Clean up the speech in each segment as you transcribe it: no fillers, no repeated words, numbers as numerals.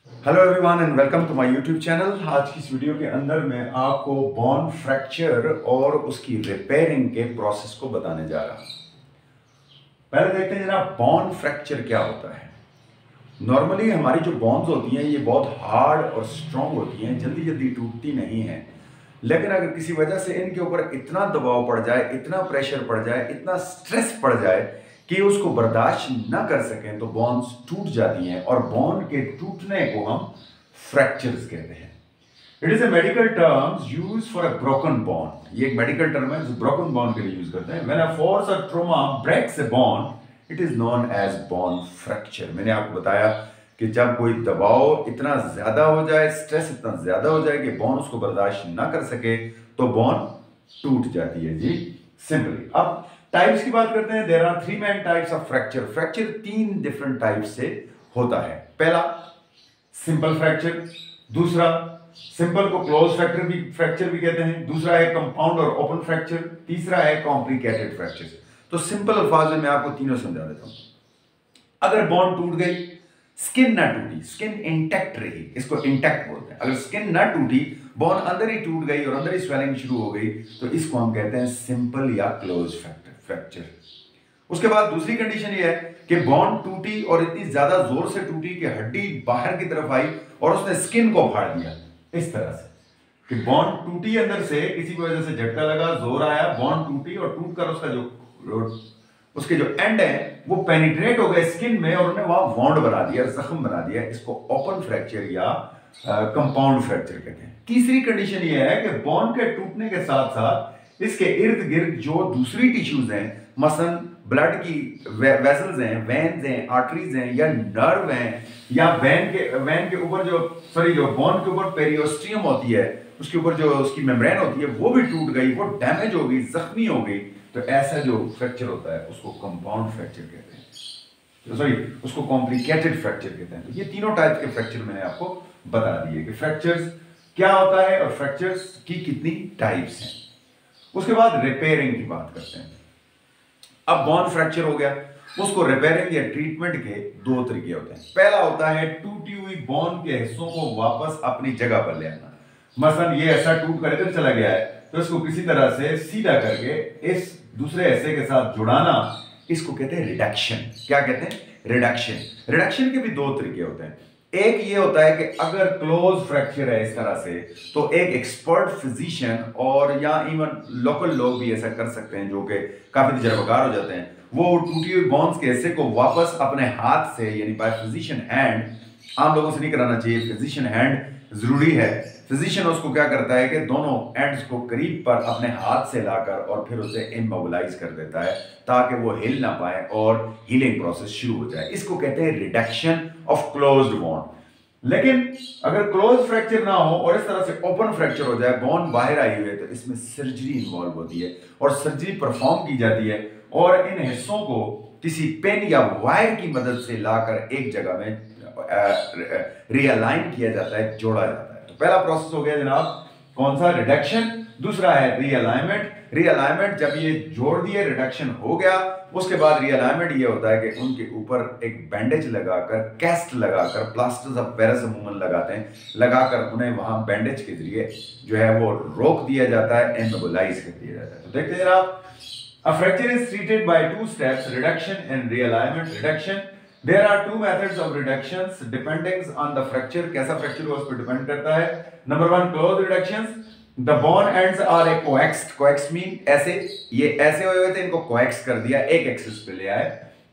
Hello everyone and welcome to my YouTube channel. आज की इस वीडियो के अंदर मैं आपको बोन फ्रैक्चर और उसकी रिपेयरिंग के प्रोसेस को बताने जा रहा हूं। पहले देखते हैं जनाब, बोन फ्रैक्चर क्या होता है। नॉर्मली हमारी जो बोन्स होती हैं ये बहुत हार्ड और स्ट्रॉन्ग होती हैं, जल्दी जल्दी टूटती नहीं हैं। लेकिन अगर किसी वजह से इनके ऊपर इतना दबाव पड़ जाए, इतना प्रेशर पड़ जाए, इतना स्ट्रेस पड़ जाए कि उसको बर्दाश्त ना कर सकें तो बोन्स टूट जाती हैं और बोन के टूटने को हम फ्रैक्चर्स कहते हैं। It is a medical terms use for a broken bone. ये एक मेडिकल टर्म है जो ब्रोकन बोन के लिए यूज करते हैं। When a force or trauma breaks a bone it is known as bone fracture. मैंने आपको बताया कि जब कोई दबाव इतना ज्यादा हो जाए, स्ट्रेस इतना ज्यादा हो जाए कि बोन उसको बर्दाश्त ना कर सके तो बोन टूट जाती है जी, सिंपली। अब टाइप्स की बात करते हैं। There are three main types of fracture. Fracture तीन डिफरेंट टाइप्स से होता है। पहला सिंपल फ्रैक्चर, दूसरा सिंपल को क्लोज फ्रैक्चर भी कहते हैं, दूसरा है कंपाउंड और ओपन फ्रैक्चर, तीसरा है कॉम्प्लिकेटेड फ्रैक्चर। तो सिंपल अल्फाज में मैं आपको तीनों समझा देता हूं। अगर बोन टूट गई, स्किन ना टूटी, स्किन इंटैक्ट रही, इसको इंटैक्ट बोलते हैं। अगर स्किन ना टूटी, बोन अंदर ही टूट गई और अंदर ही स्वेलिंग शुरू हो गई तो इसको हम कहते हैं सिंपल या क्लोज फ्रैक्चर। उसके बाद दूसरी कंडीशन ये है कि बोन टूटी और इतनी ज्यादा जोर से टूटी कि हड्डी बाहर की तरफ आई और उसने स्किन को फाड़ दिया। इस तरह से कि बोन टूटी, अंदर से किसी की वजह से झटका लगा, जोर आया, बोन टूटी और टूटकर उसके जो एंड है वो पेनिट्रेट हो गए स्किन में और उन्हें वहां वॉन्ड बना दिया, जख्म बना दिया। इसको ओपन फ्रैक्चर या कंपाउंड फ्रैक्चर कहते हैं। तीसरी कंडीशन ये है कि बोन के टूटने के साथ साथ इसके इर्द गिर्द जो दूसरी टिश्यूज हैं, मसलन ब्लड की वेसल्स हैं, वेन्स हैं, आर्टरीज हैं या नर्व हैं, या वेन के ऊपर जो बोन के ऊपर पेरियोस्टियम होती है, उसके ऊपर जो उसकी मेम्ब्रेन होती है वो भी टूट गई, वो डैमेज हो गई, जख्मी हो गई, तो ऐसा जो फ्रैक्चर होता है उसको कंपाउंड फ्रैक्चर कहते हैं, उसको कॉम्प्लिकेटेड फ्रैक्चर कहते हैं। तो ये तीनों टाइप के फ्रैक्चर मैंने आपको बता दिए कि फ्रैक्चर्स क्या होता है और फ्रैक्चर्स की कितनी टाइप्स हैं। उसके बाद रिपेयरिंग की बात करते हैं। अब बोन फ्रैक्चर हो गया, उसको रिपेयरिंग या ट्रीटमेंट के दो तरीके होते हैं। पहला होता है टूटी हुई बोन के हिस्सों को वापस अपनी जगह पर ले आना। मसलन ये ऐसा टूट कर इधर चला गया है तो इसको किसी तरह से सीधा करके इस दूसरे हिस्से के साथ जुड़ाना, इसको कहते हैं रिडक्शन। क्या कहते हैं? रिडक्शन। रिडक्शन के भी दो तरीके होते हैं। एक ये होता है कि अगर क्लोज फ्रैक्चर है इस तरह से तो एक एक्सपर्ट फिजिशियन और या इवन लोकल लोग भी ऐसा कर सकते हैं जो कि काफी तजर्बाकार हो जाते हैं, वो टूटी हुई बोन्स के हिस्से को वापस अपने हाथ से यानी बाय फिजिशियन हैंड, आम लोगों से नहीं कराना चाहिए, फिजिशियन हैंड जरूरी है। फिजिशियन उसको क्या करता है कि दोनों एंड्स को करीब पर अपने हाथ से लाकर और फिर उसे इमोबिलाइज कर देता है ताकि वो हिल ना पाए और हीलिंग प्रोसेस शुरू हो जाए। इसको कहते हैं रिडक्शन ऑफ क्लोज्ड बोन। लेकिन अगर क्लोज फ्रैक्चर ना हो और इस तरह से ओपन फ्रैक्चर हो जाए, बोन बाहर आई हुई है, तो इसमें सर्जरी इन्वॉल्व होती है और सर्जरी परफॉर्म की जाती है और इन हिस्सों को किसी पेन या वायर की मदद से लाकर एक जगह में रिअलाइन किया जाता है, जोड़ा जाता है। तो पहला प्रोसेस हो गया जनाब कौन सा? रिडक्शन। दूसरा है रिअलाइनमेंट। रिअलाइनमेंट जब ये जोड़ दिए, रिडक्शन हो गया, उसके बाद रिअलाइनमेंट ये होता है कि उनके ऊपर एक बैंडेज लगाकर, कैस्ट लगाकर, प्लास्टर्स ऑफ पेरिस अमूमन लगाते हैं, लगाकर उन्हें वहां बैंडेज के जरिए जो है वो रोक दिया जाता है, इमोबिलाइज कर दिया जाता है। तो देखते हैं जनाब, a fracture is treated by two steps, reduction and realignment. Reduction, there are two methods of reductions depending on the fracture. कैसा फ्रैक्चर हुआ उस पर डिपेंड करता है। Number one, close reductions. The bone ends are a coaxed. Coaxed mean ऐसे, ये ऐसे हुए थे, इनको coax कर दिया, एक एक्सिस पे ले आए।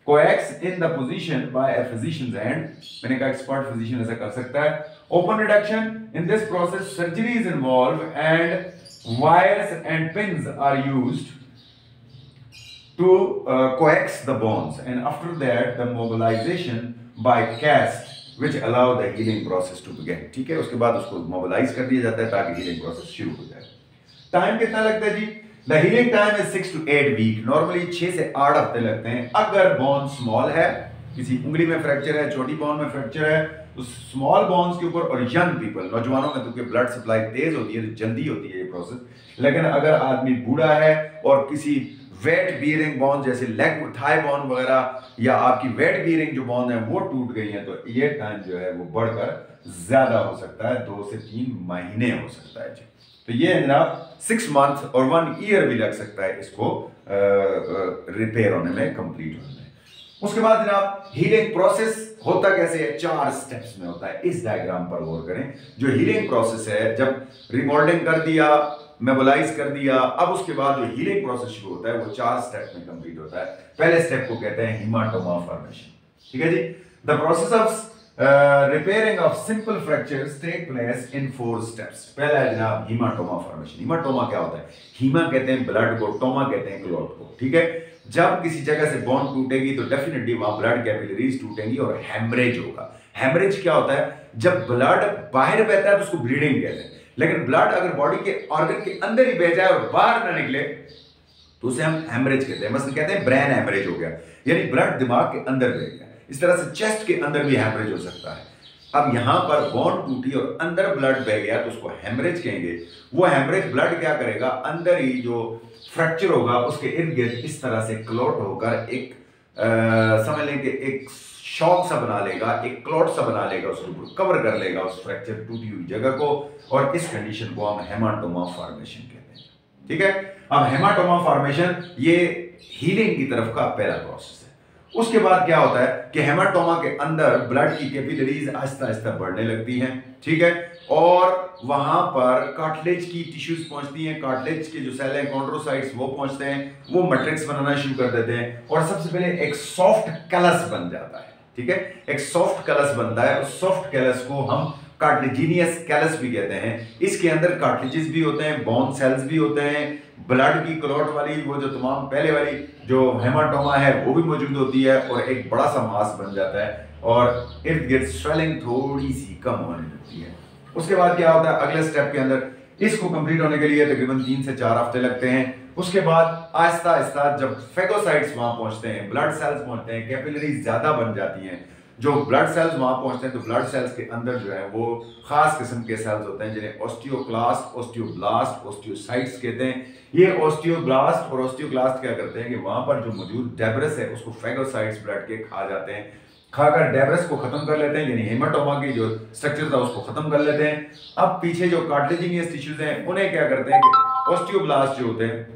Coax in the position by a physician's hand. मैंने कहा एक्सपर्ट फिजिशियन ऐसा कर सकता है। Open reduction, in this process surgery is involved and wires and pins are used to coax the bones, and after that the mobilization by cast which allow the healing process to begin. ठीक है, उसके बाद उसको mobilise कर दिया जाता है ताकि हीलिंग प्रोसेस शुरू हो जाए। टाइम कितना लगता है जी? The healing time is 6 to 8 week. Normally 6 से 8 हफ्ते लगते हैं। अगर बोन स्मॉल है, किसी उंगली में फ्रैक्चर है, छोटी बोन में फ्रैक्चर है, तो स्मॉल बोन्स के ऊपर और यंग पीपल, नौजवानों में क्योंकि ब्लड सप्लाई तेज होती है तो जल्दी होती है ये प्रोसेस। लेकिन अगर आदमी बूढ़ा है और किसी वेट बियरिंग बोन जैसे लेग थाई बोन वगैरह या आपकी वेट बियरिंग जो बोन है वो टूट गई है, तो ये टाइम जो है वो बढ़कर ज्यादा हो सकता है, 2 से 3 महीने हो सकता है जी। तो ये जनाब 6 मंथ और 1 ईयर भी लग सकता है इसको रिपेयर होने में, कंप्लीट होने में। उसके बाद जनाब हीलिंग प्रोसेस होता कैसे है, 4 स्टेप्स में होता है। इस डायग्राम पर गौर करें। जो हीलिंग प्रोसेस है, जब रिमोल्डिंग कर दिया, मोबिलाइज कर दिया, अब उसके बाद जो हीलिंग प्रोसेस शुरू होता है वो 4 स्टेप में कंप्लीट होता है। पहले स्टेप को कहते हैं हेमाटोमा फॉर्मेशन, ठीक है जी। The process of repairing of simple fractures take place in 4 steps. पहला है जनाब हेमाटोमा फॉर्मेशन। हेमाटोमा क्या होता है? हीमा कहते हैं ब्लड को, टोमा कहते हैं क्लॉट को, ठीक है। जब किसी जगह से बोन टूटेगी तो डेफिनेटली वहां ब्लड कैपिलरीज टूटेंगी और हेमरेज होगा। हेमरेज क्या होता है? जब ब्लड बाहर बहता है तो उसको ब्लीडिंग कहते हैं, लेकिन ब्लड अगर बॉडी के ऑर्गन के अंदर ही बह जाए और बाहर ना निकले तो उसे हम हेमरेज कहते हैं। मतलब कहते हैं ब्रेन हेमरेज हो गया, यानी ब्लड दिमाग के अंदर बह गया। इस तरह से चेस्ट के अंदर भी हेमरेज हो सकता है। अब यहां पर बोन टूटी और अंदर ब्लड बह गया तो उसको हेमरेज कहेंगे। वो हेमरेज ब्लड क्या करेगा, अंदर ही जो फ्रैक्चर होगा उसके इर्द गिर्द इस तरह से क्लॉट होकर एक समझ लें कि एक शॉक सा बना लेगा, एक क्लॉट सा बना लेगा, उसके ऊपर कवर कर लेगा उस फ्रैक्चर टूटी हुई जगह को, और इस कंडीशन को हम हेमाटोमा फॉर्मेशन कहते हैं, ठीक है। अब हेमाटोमा फॉर्मेशन ये हीलिंग की तरफ का पहला प्रोसेस है। उसके बाद क्या होता है कि हेमाटोमा के अंदर ब्लड की कैपिलरीज आहिस्ता आहिस्ता बढ़ने लगती हैं, ठीक है, और वहां पर कार्टिलेज की टिश्यूज पहुंचती हैं। कार्टिलेज के जो सेल हैं कॉन्ड्रोसाइट्स वो पहुंचते हैं, वो मैट्रिक्स बनाना शुरू कर देते हैं और सबसे पहले एक सॉफ्ट कलस बन जाता है, ठीक है। एक सॉफ्ट कलस बनता है, उस सॉफ्ट कलस को हम कार्टिलेजिनियस कैलस भी कहते हैं। इसके अंदर कार्टिलेजेस भी होते हैं, बोन सेल्स भी होते हैं, ब्लड की क्लॉट वाली वो जो तमाम पहले वाली जो हेमाटोमा है वो भी मौजूद होती है, और एक बड़ा सा मास बन जाता है और इर्द गिर्द स्वेलिंग थोड़ी सी कम होने लगती है। उसके बाद क्या होता है, अगले स्टेप के अंदर इसको कंप्लीट होने के लिए तकरीबन 3 से 4 हफ्ते लगते हैं। उसके बाद आहिस्ता आहिस्ता जब फेगोसाइट्स वहां पहुंचते हैं, ब्लड सेल्स पहुंचते हैं, कैपिलरीज ज्यादा बन जाती हैं, जो ब्लड सेल्स वहां पहुंचते हैं तो ब्लड सेल्स के अंदर जो है वो खास किस्म के सेल्स होते हैं जिन्हें ऑस्टियोक्लास्ट, ऑस्टियोब्लास्ट, ऑस्टियोसाइट्स कहते हैं। ये ऑस्टियोब्लास्ट और ऑस्टियोक्लास्ट क्या करते हैं कि वहां पर जो मौजूद डेब्रिस है उसको फेगोसाइट्स ब्लड के खा जाते हैं, खाकर डेब्रिस को खत्म कर लेते हैं, यानी हेमाटोमा की जो स्ट्रक्चर था उसको खत्म कर लेते हैं। अब पीछे जो कार्टिलेजिनियस टिश्यूज हैं उन्हें क्या करते हैं कि ऑस्टियोब्लास्ट जो होते हैं,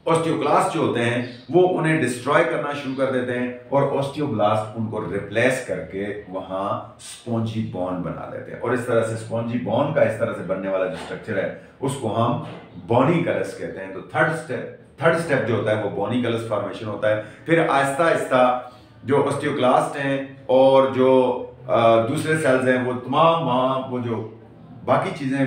ऑस्टियोक्लास्ट जो होते हैं वो उन्हें डिस्ट्रॉय करना शुरू कर देते हैं, और ऑस्टियोब्लास्ट उनको रिप्लेस करके वहां स्पॉन्जी बोन बना देते हैं। और इस तरह से स्पॉन्जी बोन का इस तरह से बनने वाला जो स्ट्रक्चर है उसको हम बोनी कलस कहते हैं। तो थर्ड स्टेप जो होता है वो बोनी कलस फॉर्मेशन होता है। फिर आहिस्ता आहिस्ता जो ऑस्टियोक्लास्ट हैं और जो दूसरे सेल्स हैं वो तमाम वहां वो जो बाकी चीजें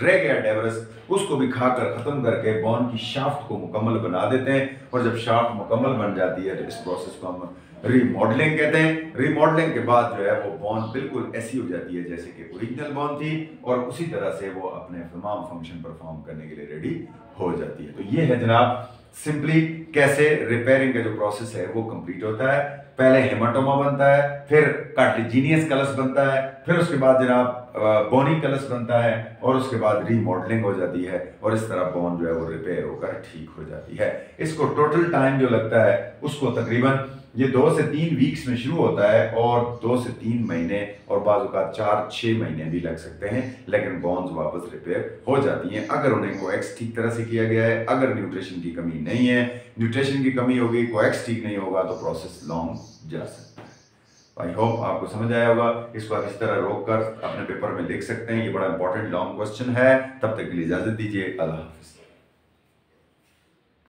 रह गया डेब्रिस उसको भी खाकर खत्म करके बोन की शाफ्ट को मुकम्मल बना देते हैं। और जब शाफ्ट मुकम्मल बन जाती है तो इस प्रोसेस को हम रीमॉडलिंग कहते हैं। रीमॉडलिंग के बाद जो है वो बोन बिल्कुल ऐसी हो जाती है जैसे कि ओरिजिनल बोन थी, और उसी तरह से वो अपने तमाम फंक्शन परफॉर्म करने के लिए रेडी हो जाती है। तो ये है जनाब सिंपली कैसे रिपेयरिंग का जो प्रोसेस है वो कंप्लीट होता है। पहले हेमाटोमा बनता है, फिर कार्टिलेजिनियस कलस बनता है, फिर उसके बाद जनाब बोनी कलस बनता है, और उसके बाद रीमॉडलिंग हो जाती है, और इस तरह बोन जो है वो रिपेयर होकर ठीक हो जाती है। इसको टोटल टाइम जो लगता है उसको तकरीबन ये 2 से 3 वीक्स में शुरू होता है, और 2 से 3 महीने और बाज़ औक़ात 4-6 महीने भी लग सकते हैं, लेकिन बोन्स वापस रिपेयर हो जाती हैं अगर उन्हें कोएक्स ठीक तरह से किया गया है। अगर न्यूट्रिशन की कमी नहीं है, न्यूट्रिशन की कमी होगी, कोएक्स ठीक नहीं होगा तो प्रोसेस लॉन्ग जा सकता है। आई होप आपको समझ आया होगा। इसको आप इस तरह रोक कर अपने पेपर में लिख सकते हैं। ये बड़ा इंपॉर्टेंट लॉन्ग क्वेश्चन है। तब तक के लिए इजाज़त दीजिए। अल्लाह हाफ़िज़।